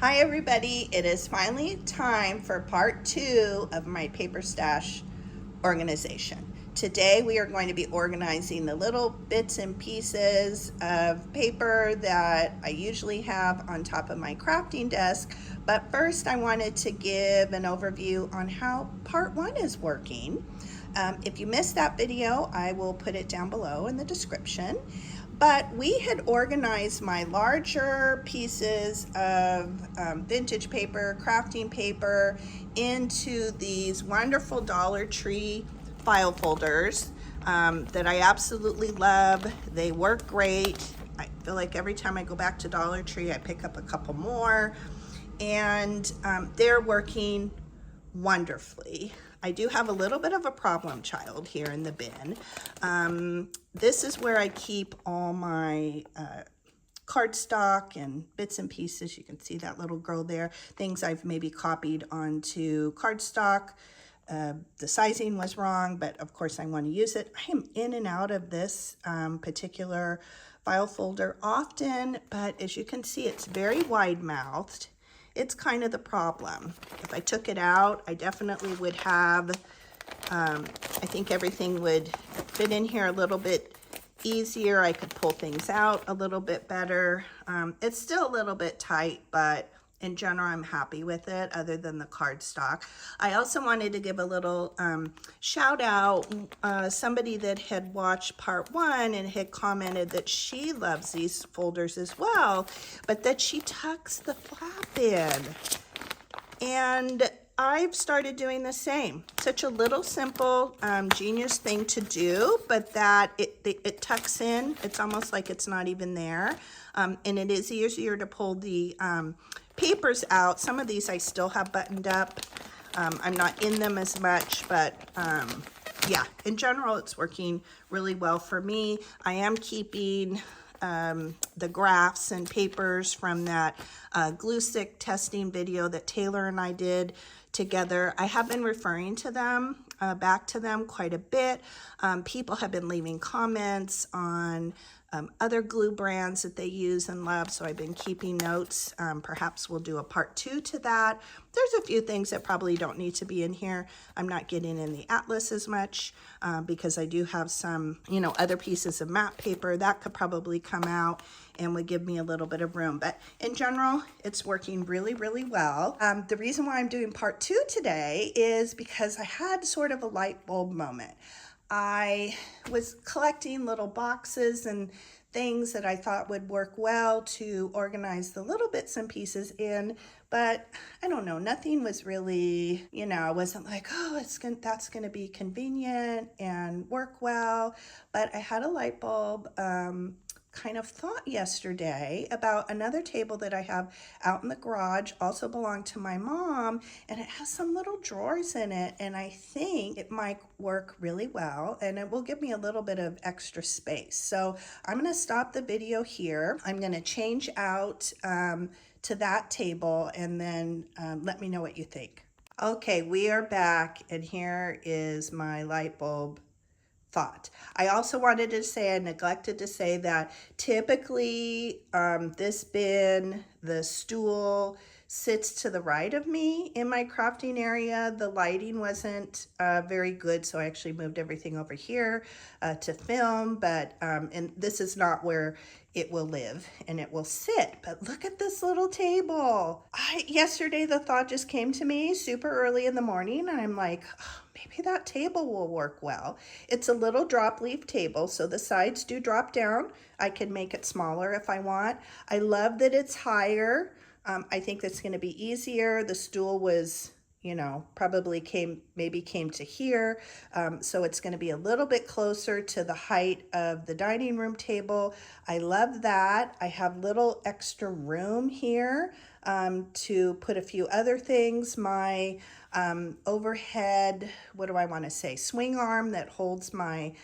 Hi everybody, it is finally time for part 2 of my paper stash organization. Today we are going to be organizing the little bits and pieces of paper that I usually have on top of my crafting desk, but first I wanted to give an overview on how part 1 is working. If you missed that video, I will put it down below in the description. But we had organized my larger pieces of vintage paper, crafting paper, into these wonderful Dollar Tree file folders that I absolutely love. They work great. I feel like every time I go back to Dollar Tree, I pick up a couple more, and they're working wonderfully. I do have a little bit of a problem child here in the bin. This is where I keep all my cardstock and bits and pieces. You can see that little girl there. Things I've maybe copied onto cardstock. The sizing was wrong, but of course I want to use it. I am in and out of this particular file folder often, but as you can see, it's very wide-mouthed. It's kind of the problem. If I took it out, I definitely would have, I think everything would fit in here a little bit easier. I could pull things out a little bit better. It's still a little bit tight, but in general, I'm happy with it, other than the cardstock. I also wanted to give a little shout out. Somebody that had watched part 1 and had commented that she loves these folders as well, but that she tucks the flap in. And I've started doing the same. Such a little simple, genius thing to do, but that it tucks in. It's almost like it's not even there. And it is easier to pull the papers out. Some of these I still have buttoned up. I'm not in them as much, but yeah, in general, it's working really well for me. I am keeping the graphs and papers from that glue stick testing video that Taylor and I did together. I have been referring to them, back to them quite a bit. People have been leaving comments on other glue brands that they use and love, so I've been keeping notes. Perhaps we'll do a part 2 to that. There's a few things that probably don't need to be in here. I'm not getting in the atlas as much because I do have some, other pieces of matte paper that could probably come out and would give me a little bit of room. But in general, it's working really, really well. The reason why I'm doing part 2 today is because I had sort of a light bulb moment. I was collecting little boxes and things that I thought would work well to organize the little bits and pieces in, but I don't know, nothing was really, I wasn't like, oh, that's gonna be convenient and work well. But I had a light bulb kind of thought yesterday about another table that I have out in the garage, also belonged to my mom, and it has some little drawers in it, and I think it might work really well, and it will give me a little bit of extra space. So I'm going to stop the video here. I'm going to change out to that table, and then let me know what you think. Okay, we are back, and here is my light bulb thought. I also wanted to say, I neglected to say that typically this bin, the stool, sits to the right of me in my crafting area. The lighting wasn't very good, so I actually moved everything over here to film, but and this is not where it will live and it will sit. But look at this little table. Yesterday the thought just came to me super early in the morning, and I'm like, oh, maybe that table will work well. It's a little drop leaf table, so the sides do drop down. I can make it smaller if I want. I love that it's higher. I think that's going to be easier. The stool was, probably came to here. So it's going to be a little bit closer to the height of the dining room table. I love that. I have little extra room here to put a few other things. My overhead, what do I want to say, swing arm that holds my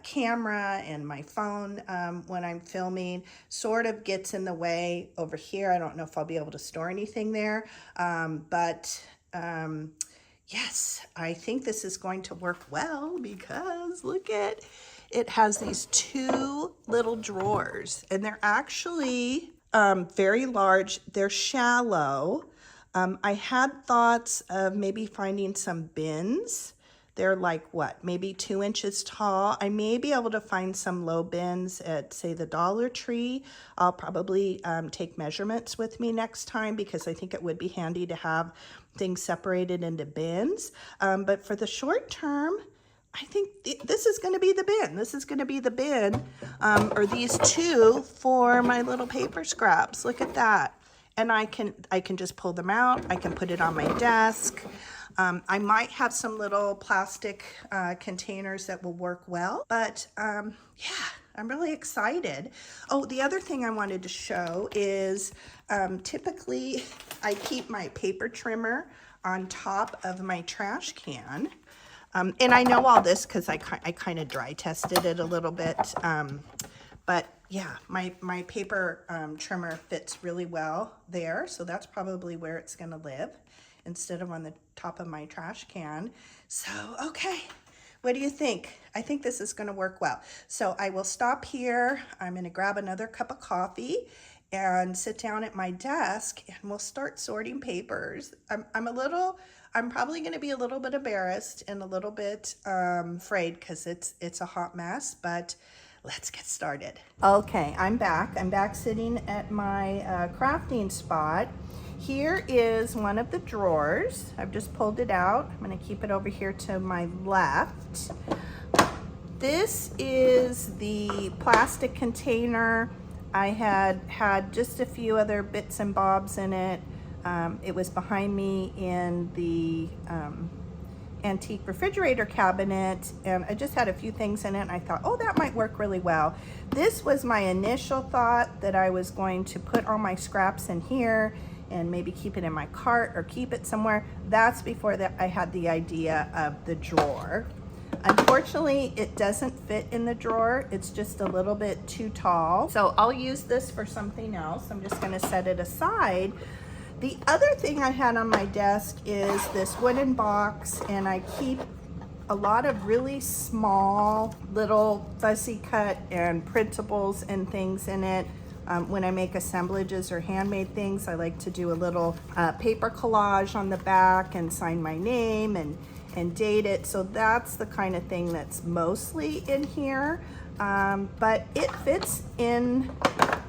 camera and my phone when I'm filming sort of gets in the way over here. I don't know if I'll be able to store anything there, but yes, I think this is going to work well because look at it has these 2 little drawers, and they're actually very large. They're shallow. I had thoughts of maybe finding some bins. They're like what, maybe 2 inches tall. I may be able to find some low bins at, say, the Dollar Tree. I'll probably take measurements with me next time because I think it would be handy to have things separated into bins. But for the short term, I think this is going to be the bin. This is going to be the bin, or these two for my little paper scraps. Look at that. And I can just pull them out. I can put it on my desk. I might have some little plastic containers that will work well, but yeah, I'm really excited. Oh, the other thing I wanted to show is typically I keep my paper trimmer on top of my trash can. And I know all this because I kind of dry tested it a little bit. But yeah, my paper trimmer fits really well there. So that's probably where it's going to live instead of on the top of my trash can. So, okay, what do you think? I think this is going to work well. So I will stop here. I'm going to grab another cup of coffee and sit down at my desk and we'll start sorting papers. I'm probably going to be a little bit embarrassed and a little bit afraid because it's a hot mess, but let's get started. Okay, I'm back sitting at my crafting spot. Here is one of the drawers. I've just pulled it out. I'm going to keep it over here to my left. This is the plastic container. I had just a few other bits and bobs in it. It was behind me in the antique refrigerator cabinet, and I just had a few things in it, and I thought, oh, that might work really well. This was my initial thought, that I was going to put all my scraps in here and maybe keep it in my cart or keep it somewhere. That's before that I had the idea of the drawer. Unfortunately, it doesn't fit in the drawer. It's just a little bit too tall. So I'll use this for something else. I'm just gonna set it aside. The other thing I had on my desk is this wooden box, and I keep a lot of really small little fussy cut and printables and things in it. When I make assemblages or handmade things, I like to do a little paper collage on the back and sign my name and date it. So that's the kind of thing that's mostly in here, but it fits in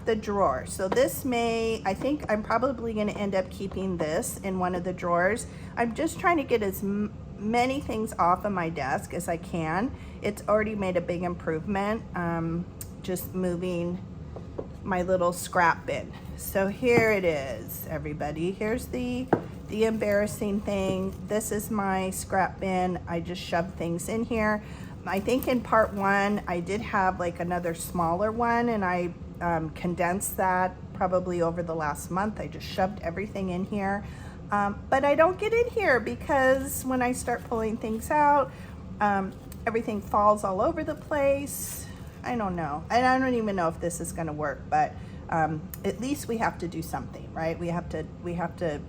the drawer. So this I think I'm probably going to end up keeping this in one of the drawers. I'm just trying to get as many things off of my desk as I can. It's already made a big improvement, just moving my little scrap bin. So here it is, everybody. Here's the embarrassing thing. This is my scrap bin. I just shoved things in here. I think in part one I did have like another smaller one, and I condensed that probably over the last month. I just shoved everything in here, but I don't get in here because when I start pulling things out, everything falls all over the place. I don't know, and I don't even know if this is going to work, but at least we have to do something, right? We have to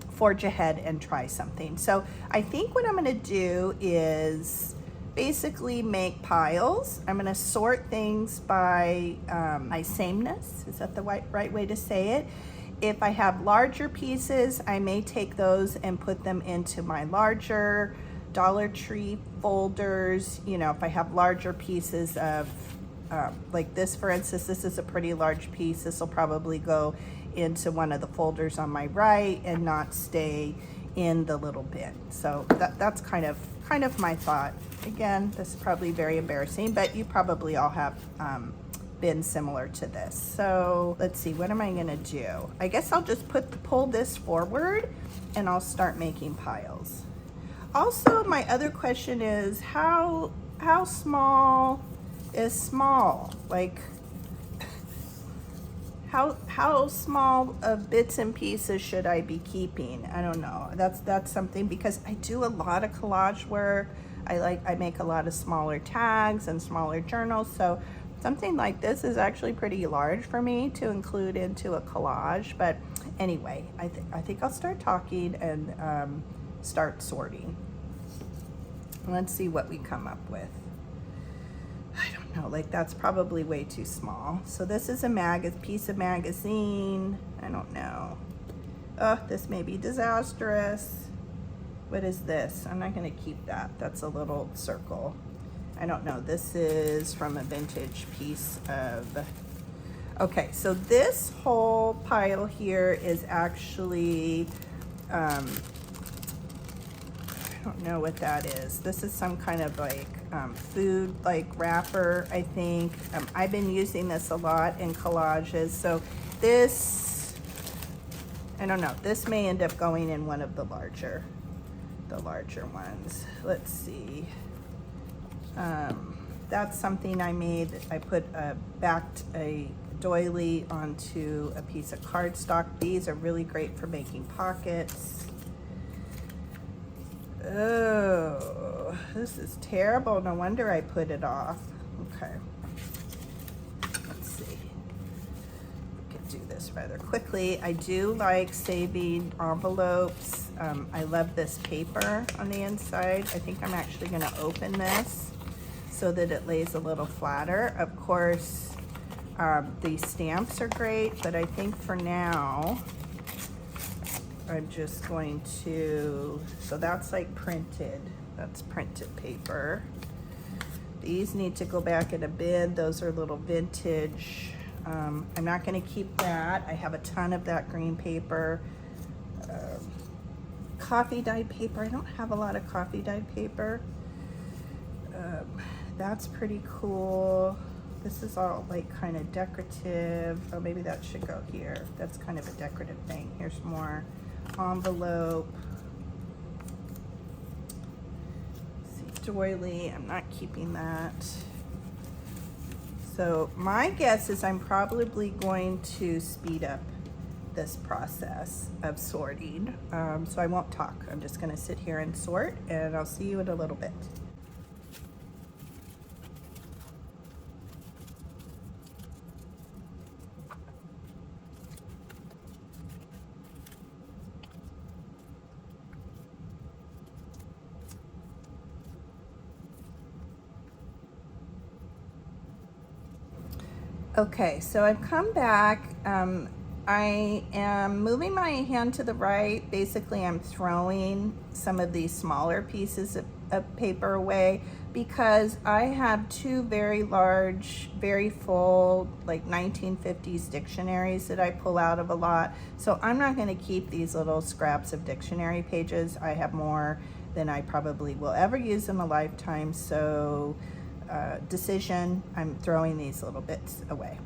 forge ahead and try something. So I think what I'm going to do is basically make piles. I'm going to sort things by sameness. Is that the right way to say it? If I have larger pieces, I may take those and put them into my larger Dollar Tree folders. You know, if I have larger pieces of like this, for instance, this is a pretty large piece. This will probably go into one of the folders on my right and not stay in the little bin. So that's kind of my thought. Again, this is probably very embarrassing, but you probably all have bins similar to this. So let's see, what am I gonna do? I guess I'll just pull this forward and I'll start making piles. Also, my other question is how small is small? Like, how small of bits and pieces should I be keeping? I don't know. That's something, because I do a lot of collage work. I make a lot of smaller tags and smaller journals. So something like this is actually pretty large for me to include into a collage. But anyway, I think I'll start talking and start sorting. Let's see what we come up with. I don't know. No, like that's probably way too small. So this is a piece of magazine. I don't know. Oh, this may be disastrous. What is this? I'm not gonna keep that. That's a little circle. I don't know. This is from a vintage piece of, okay, so this whole pile here is actually, I don't know what that is. This is some kind of like food like wrapper, I think. I've been using this a lot in collages. So this, I don't know, this may end up going in one of the larger ones. Let's see. That's something I made. I put backed a doily onto a piece of cardstock. These are really great for making pockets. Oh, this is terrible. No wonder I put it off. Okay. Let's see. We can do this rather quickly. I do like saving envelopes. I love this paper on the inside. I think I'm actually going to open this so that it lays a little flatter. Of course, these stamps are great, but I think for now, I'm just going to, so that's like printed. That's printed paper. These need to go back in a bin. Those are little vintage. I'm not going to keep that. I have a ton of that green paper. Coffee dyed paper. I don't have a lot of coffee dyed paper. That's pretty cool. This is all like kind of decorative. Oh, maybe that should go here. That's kind of a decorative thing. Here's more envelope. Let's see, doily. I'm not keeping that. So my guess is I'm probably going to speed up this process of sorting. So I won't talk. I'm just going to sit here and sort, and I'll see you in a little bit. Okay, so I've come back. I am moving my hand to the right. Basically, I'm throwing some of these smaller pieces of paper away because I have two very large, very full, like 1950s dictionaries that I pull out of a lot. So I'm not going to keep these little scraps of dictionary pages. I have more than I probably will ever use in a lifetime. So decision, I'm throwing these little bits away.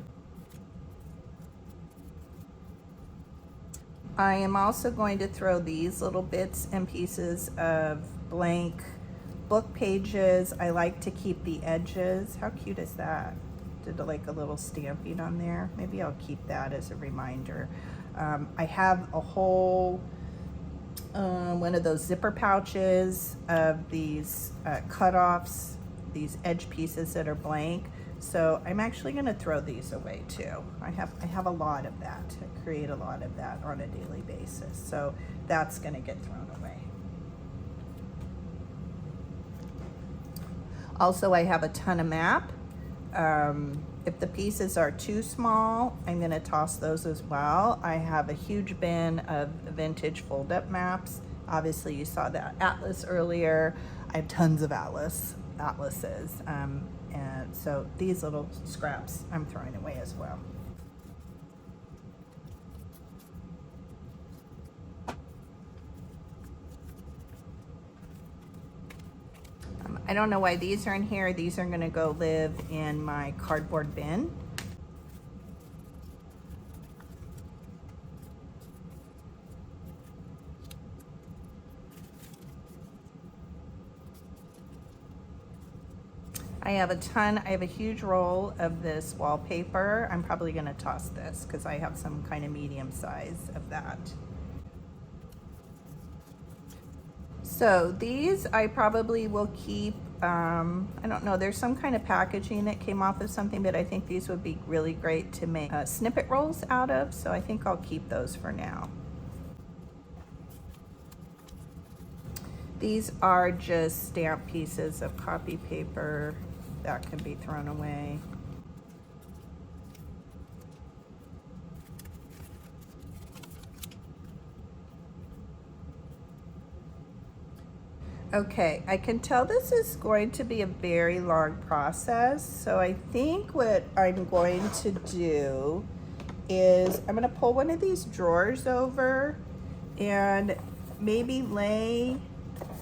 I am also going to throw these little bits and pieces of blank book pages. I like to keep the edges. How cute is that? Did like a little stamping on there. Maybe I'll keep that as a reminder. I have a whole one of those zipper pouches of these cutoffs, these edge pieces that are blank. So I'm actually going to throw these away too. I have a lot of that. I create a lot of that on a daily basis. So that's going to get thrown away. Also, I have a ton of map. If the pieces are too small, I'm going to toss those as well. I have a huge bin of vintage fold-up maps. Obviously, you saw that atlas earlier. I have tons of atlases. And so these little scraps I'm throwing away as well. I don't know why these are in here. These are going to go live in my cardboard bin. I have a huge roll of this wallpaper. I'm probably going to toss this because I have some kind of medium size of that. So these I probably will keep. I don't know, there's some kind of packaging that came off of something, but I think these would be really great to make snippet rolls out of. So I think I'll keep those for now. These are just stamp pieces of copy paper. that can be thrown away. Okay, I can tell this is going to be a very long process, so I think what I'm going to do is I'm going to pull one of these drawers over and maybe lay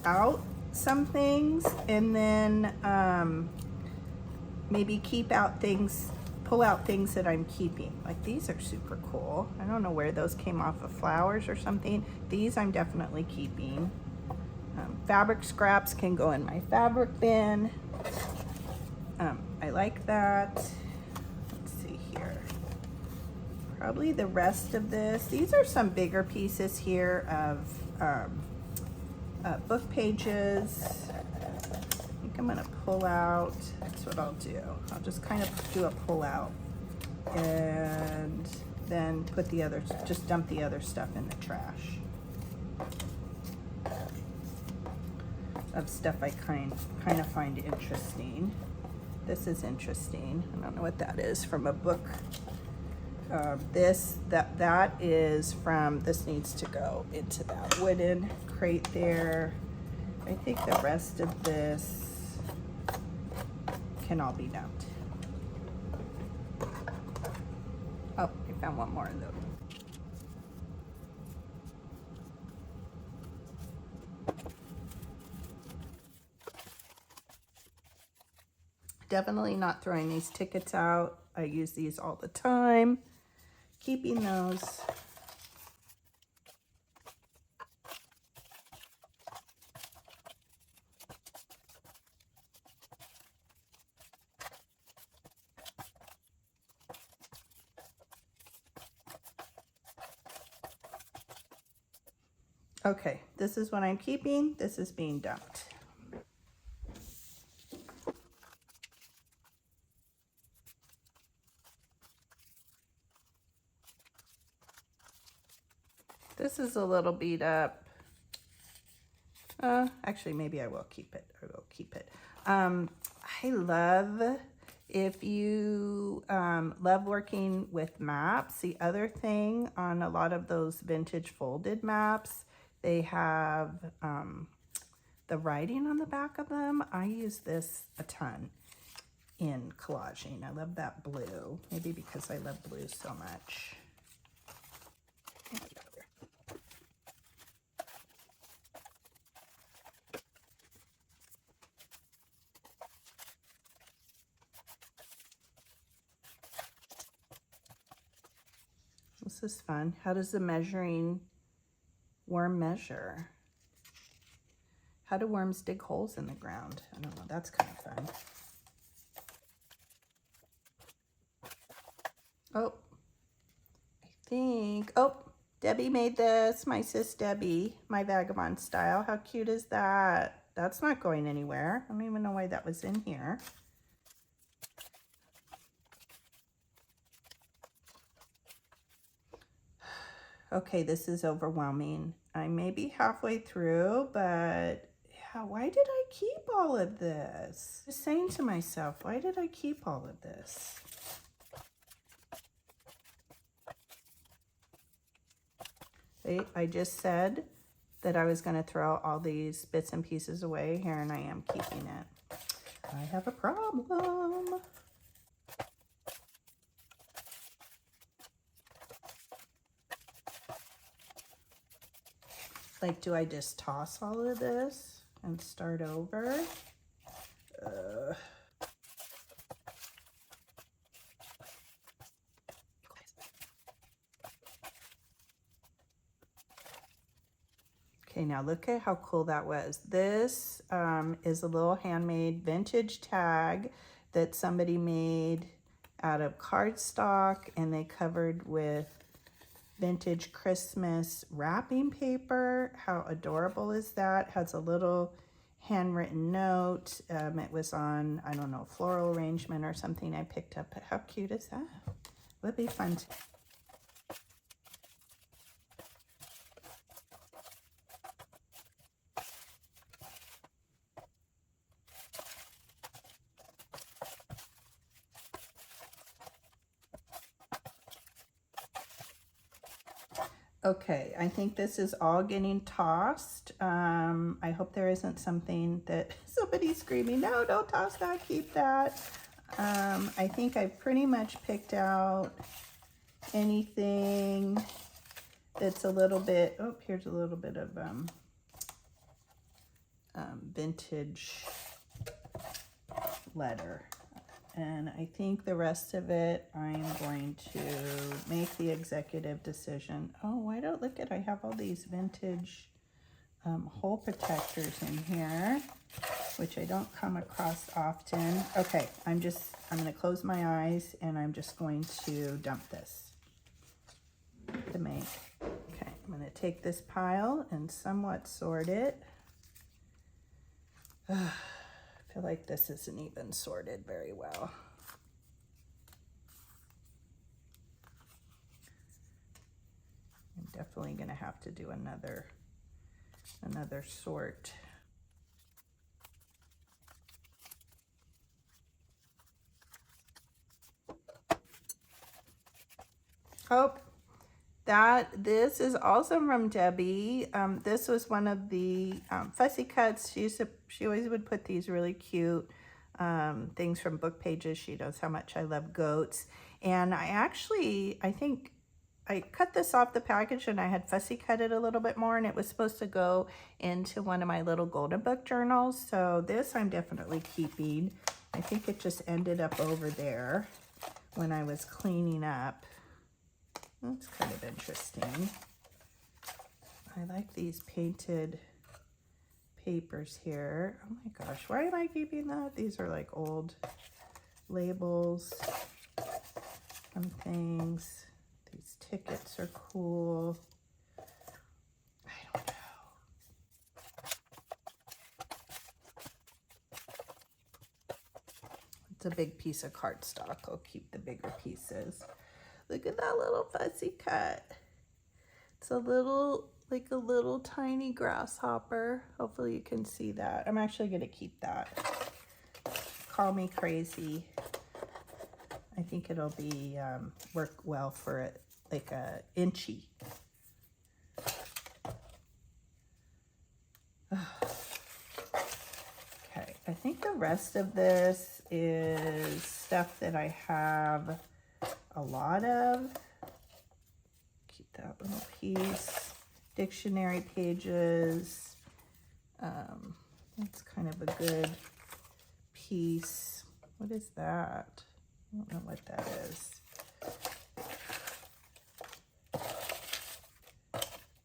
out some things, and then maybe keep out things, pull out things that I'm keeping. Like these are super cool. I don't know where those came off of flowers or something. These I'm definitely keeping. Fabric scraps can go in my fabric bin. I like that. Let's see here. Probably the rest of this. These are some bigger pieces here of book pages. I think I'm gonna pull out, that's what I'll do. I'll just kind of do a pull out and then put the other, just dump the other stuff in the trash. Of stuff I kind of find interesting. This is interesting. I don't know what that is from a book. That is from, this needs to go into that wooden crate there. I think the rest of this can all be dumped. Oh, I found one more of those. Definitely not throwing these tickets out. I use these all the time. Keeping those. Okay, this is what I'm keeping. This is being dumped. This is a little beat up. Actually, maybe I will keep it. I will keep it. I love, if you love working with maps, the other thing on a lot of those vintage folded maps, they have the writing on the back of them. I use this a ton in collaging. I love that blue, maybe because I love blue so much. This is fun. How does the measuring worm measure? How do worms dig holes in the ground? I don't know. That's kind of fun. Oh, I think, oh, Debbie made this. My sis Debbie, my vagabond style. How cute is that? That's not going anywhere. I don't even know why that was in here. Okay, this is overwhelming. I may be halfway through, but yeah, why did I keep all of this? Just saying to myself, why did I keep all of this? I just said that I was going to throw all these bits and pieces away here, and I am keeping it. I have a problem. Like, do I just toss all of this and start over? Okay, now look at how cool that was. This is a little handmade vintage tag that somebody made out of cardstock, and they covered with vintage Christmas wrapping paper. How adorable is that? Has a little handwritten note. It was on, I don't know, floral arrangement or something I picked up. But how cute is that? Would be fun to Okay, I think this is all getting tossed. I hope there isn't something that somebody's screaming, no, don't toss that, keep that. I think I've pretty much picked out anything that's a little bit, oh, here's a little bit of vintage letter. And I think the rest of it, I'm going to make the executive decision. Oh, why don't, look at, I have all these vintage hole protectors in here, which I don't come across often. Okay, I'm gonna close my eyes and I'm just going to dump this to make. Okay, I'm gonna take this pile and somewhat sort it. I feel like this isn't even sorted very well. I'm definitely gonna have to do another sort. Oh, this is also from Debbie. This was one of the fussy cuts. She always would put these really cute things from book pages. She knows how much I love goats. And I think I cut this off the package and I had fussy cut it a little bit more, and it was supposed to go into one of my little golden book journals. So this I'm definitely keeping. I think it just ended up over there when I was cleaning up. That's kind of interesting. I like these painted papers here. Oh my gosh, why am I keeping that? These are like old labels and things. These tickets are cool. I don't know. It's a big piece of cardstock. I'll keep the bigger pieces. Look at that little fussy cut. It's a little, like a little tiny grasshopper. Hopefully you can see that. I'm actually gonna keep that. Call me crazy. I think it'll be, work well for it, like a inchy. Okay, I think the rest of this is stuff that I have a lot of. Keep that little piece. Dictionary pages. That's kind of a good piece. What is that? I don't know what that is.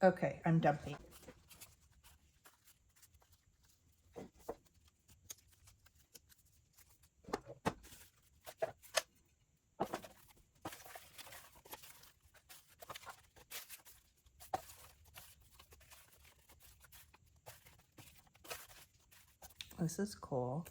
Okay, I'm dumping. This is cool.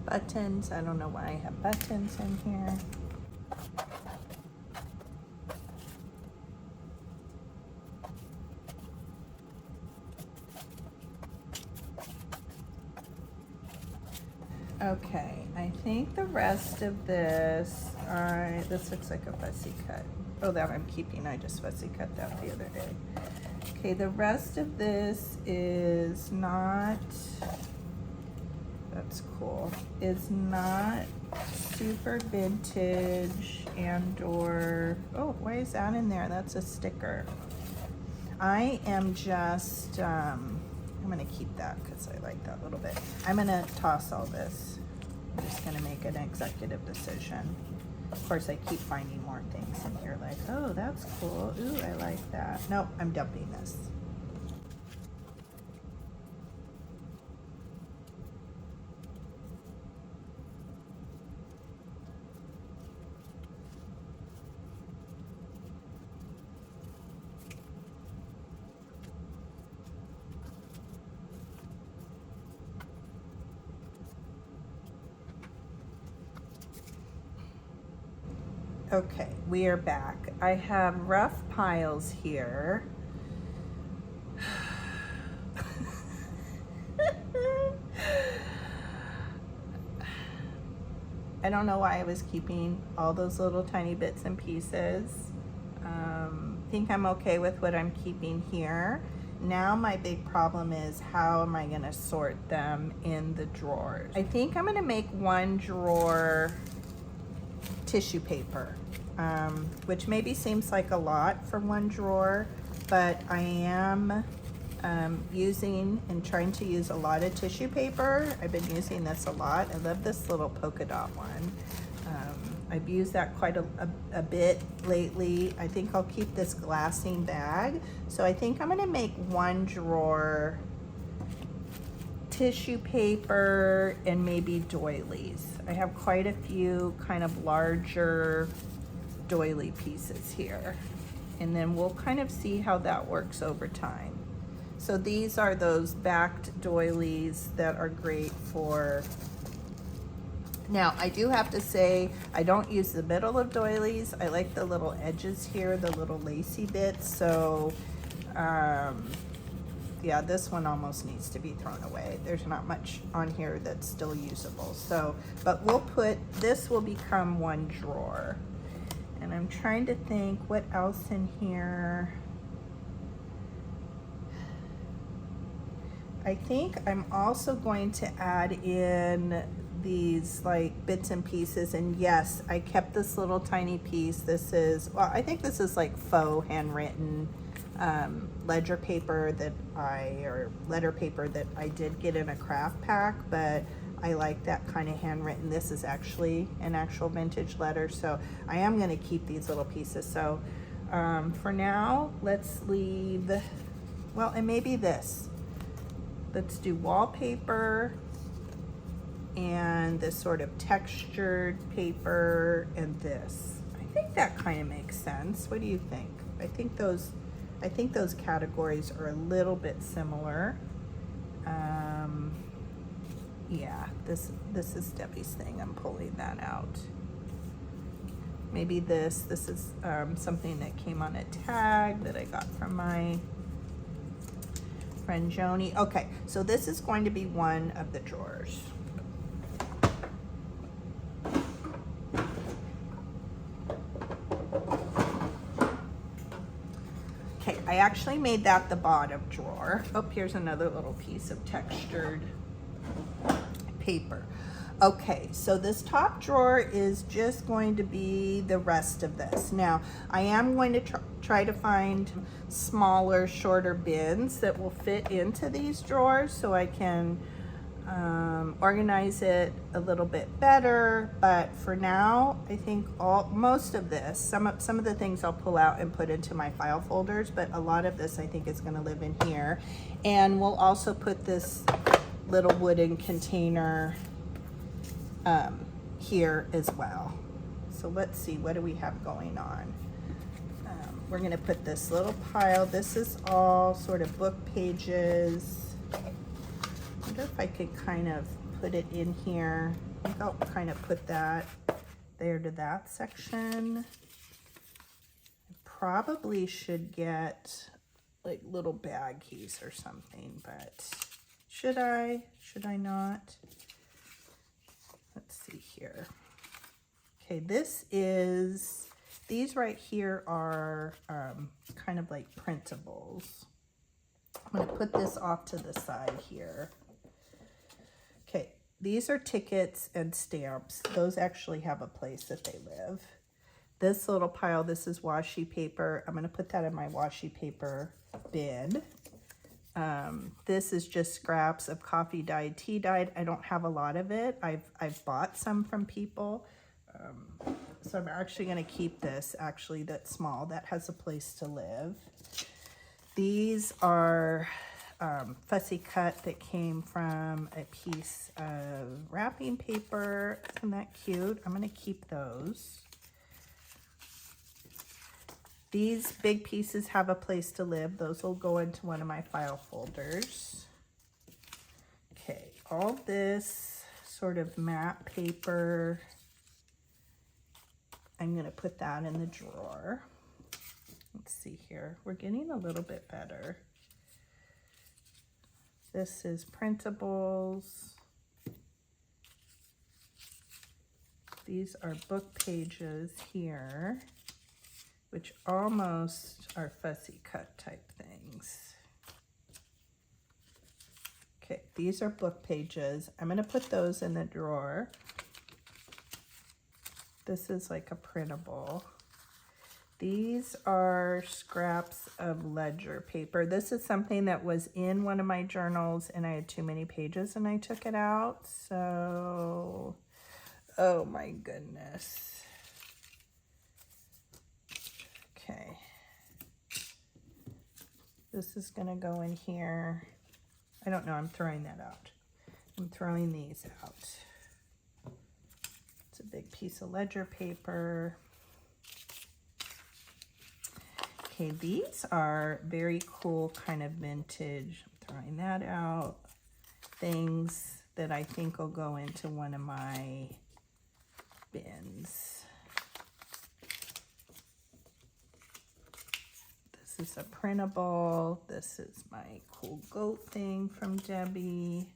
Buttons. I don't know why I have buttons in here. Okay, I think the rest of this, this looks like a fussy cut. Oh, that I'm keeping, I just fussy cut that the other day. Okay, the rest of this is not, that's cool, is not super vintage and or, oh, why is that in there? That's a sticker. I am just, I'm gonna keep that because I like that a little bit. I'm gonna toss all this. I'm just gonna make an executive decision. Of course, I keep finding more things in here like, oh, that's cool. Ooh, I like that. Nope, I'm dumping this. Okay, we are back. I have rough piles here. I don't know why I was keeping all those little tiny bits and pieces. I think I'm okay with what I'm keeping here. Now my big problem is, how am I gonna sort them in the drawers? I think I'm gonna make one drawer tissue paper, which maybe seems like a lot for one drawer, but I am using and trying to use a lot of tissue paper. I've been using this a lot. I love this little polka dot one. I've used that quite a bit lately. I think I'll keep this glassine bag. So I think I'm gonna make one drawer tissue paper and maybe doilies. I have quite a few kind of larger doily pieces here. And then we'll kind of see how that works over time. So these are those backed doilies that are great for, now I do have to say, I don't use the middle of doilies. I like the little edges here, the little lacy bits. So yeah, this one almost needs to be thrown away. There's not much on here that's still usable. So, but we'll put, this will become one drawer. And I'm trying to think what else in here. I think I'm also going to add in these like bits and pieces, and yes, I kept this little tiny piece. This is, well, I think this is like faux handwritten ledger paper that or letter paper that I did get in a craft pack, but I like that kind of handwritten. This is actually an actual vintage letter, so I am going to keep these little pieces. So for now, let's leave, well, and maybe this. Let's do wallpaper and this sort of textured paper and this. I think that kind of makes sense. What do you think? I think those categories are a little bit similar. Yeah, this is Debbie's thing. I'm pulling that out. Maybe this is something that came on a tag that I got from my friend Joni. Okay, so this is going to be one of the drawers. Okay, I actually made that the bottom drawer. Oh, here's another little piece of textured paper. Okay, so this top drawer is just going to be the rest of this. Now, I am going to try to find smaller, shorter bins that will fit into these drawers so I can organize it a little bit better. But for now, I think most of this, some of the things I'll pull out and put into my file folders, but a lot of this I think is going to live in here. And we'll also put this little wooden container here as well. So let's see, what do we have going on? We're going to put this little pile. This is all sort of book pages. I wonder if I could kind of put it in here. I think I'll kind of put that there to that section. I probably should get like little baggies or something, but should I not? Let's see here. Okay, these right here are kind of like printables. I'm going to put this off to the side here. Okay, these are tickets and stamps. Those actually have a place that they live. This little pile, this is washi paper. I'm going to put that in my washi paper bin. This is just scraps of coffee dyed, tea dyed. I don't have a lot of it. I've bought some from people. So I'm actually going to keep this, actually, that's small. That has a place to live. These are fussy cut that came from a piece of wrapping paper. Isn't that cute? I'm going to keep those. These big pieces have a place to live. Those will go into one of my file folders. Okay, all this sort of matte paper. I'm going to put that in the drawer. Let's see here. We're getting a little bit better. This is printables. These are book pages here, which almost are fussy cut type things. Okay, these are book pages. I'm going to put those in the drawer. This is like a printable. These are scraps of ledger paper. This is something that was in one of my journals and I had too many pages and I took it out. So, oh my goodness. Okay. This is gonna go in here. I don't know, I'm throwing that out. I'm throwing these out. It's a big piece of ledger paper. Okay, these are very cool kind of vintage. I'm throwing that out. Things that I think will go into one of my bins. This is a printable. This is my cool goat thing from Debbie.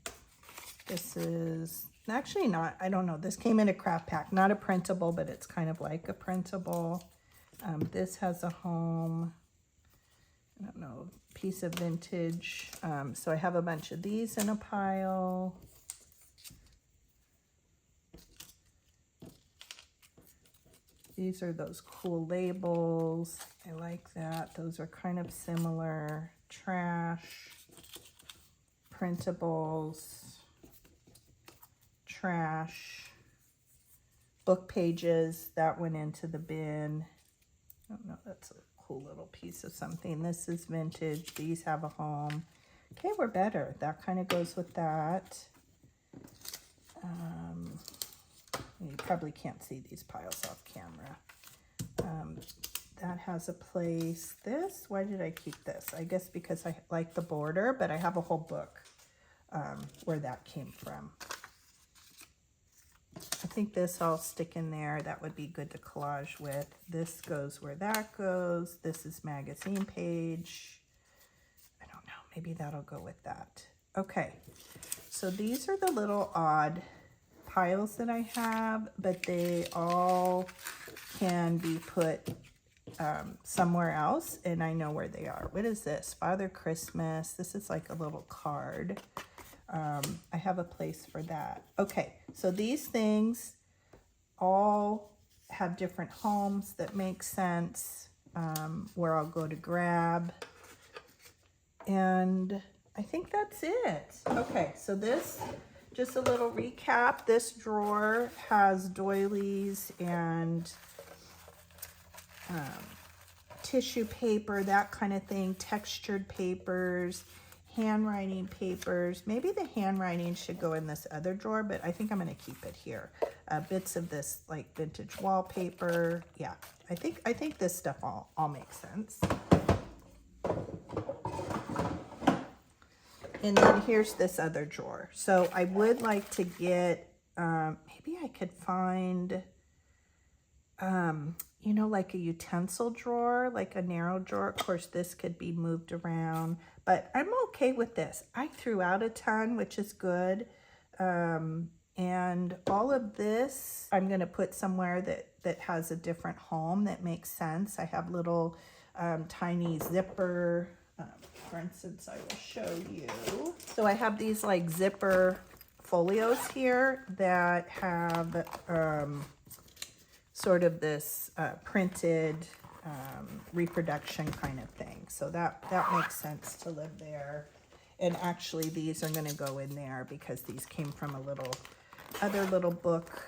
This is actually not, I don't know, this came in a craft pack, not a printable, but it's kind of like a printable. This has a home, I don't know, piece of vintage. So I have a bunch of these in a pile. These are those cool labels. I like that. Those are kind of similar. Trash, printables, trash, book pages. That went into the bin. I don't know, that's a cool little piece of something. This is vintage. These have a home. Okay, we're better. That kind of goes with that. You probably can't see these piles off camera. That has a place. This, why did I keep this? I guess because I like the border, but I have a whole book where that came from. I think this I'll stick in there. That would be good to collage with. This goes where that goes. This is magazine page. I don't know, maybe that'll go with that. Okay, so these are the little odd piles that I have, but they all can be put somewhere else, and I know where they are. What is this? Father Christmas. This is like a little card. I have a place for that. Okay, so these things all have different homes that make sense, where I'll go to grab. And I think that's it. Okay, so this, just a little recap. This drawer has doilies and tissue paper, that kind of thing, textured papers, handwriting papers. Maybe the handwriting should go in this other drawer, but I think I'm going to keep it here. Bits of this like vintage wallpaper. Yeah, I think this stuff all makes sense. And then here's this other drawer. So I would like to get, maybe I could find, you know, like a utensil drawer, like a narrow drawer. Of course, this could be moved around, but I'm okay with this. I threw out a ton, which is good. And all of this, I'm going to put somewhere that has a different home that makes sense. I have little tiny zipper, for instance, I will show you. So I have these like zipper folios here that have sort of this printed reproduction kind of thing. So that makes sense to live there. And actually these are gonna go in there because these came from a other little book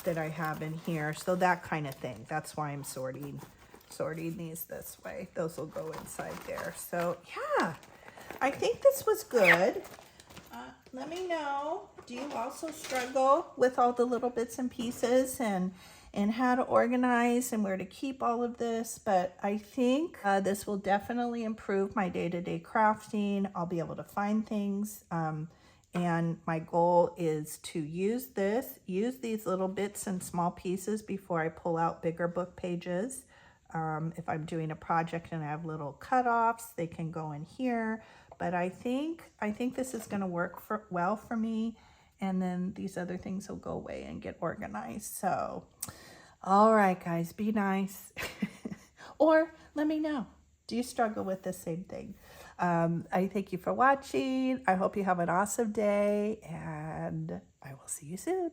that I have in here. So that kind of thing. That's why I'm sorting these this way. Those will go inside there. So yeah, I think this was good. Let me know, do you also struggle with all the little bits and pieces and how to organize and where to keep all of this? But I think this will definitely improve my day-to-day crafting. I'll be able to find things And my goal is to use these little bits and small pieces before I pull out bigger book pages. If I'm doing a project and I have little cutoffs, they can go in here. But I think this is going to work well for me. And then these other things will go away and get organized. So, all right, guys, be nice. Or let me know. Do you struggle with the same thing? I thank you for watching. I hope you have an awesome day, and I will see you soon.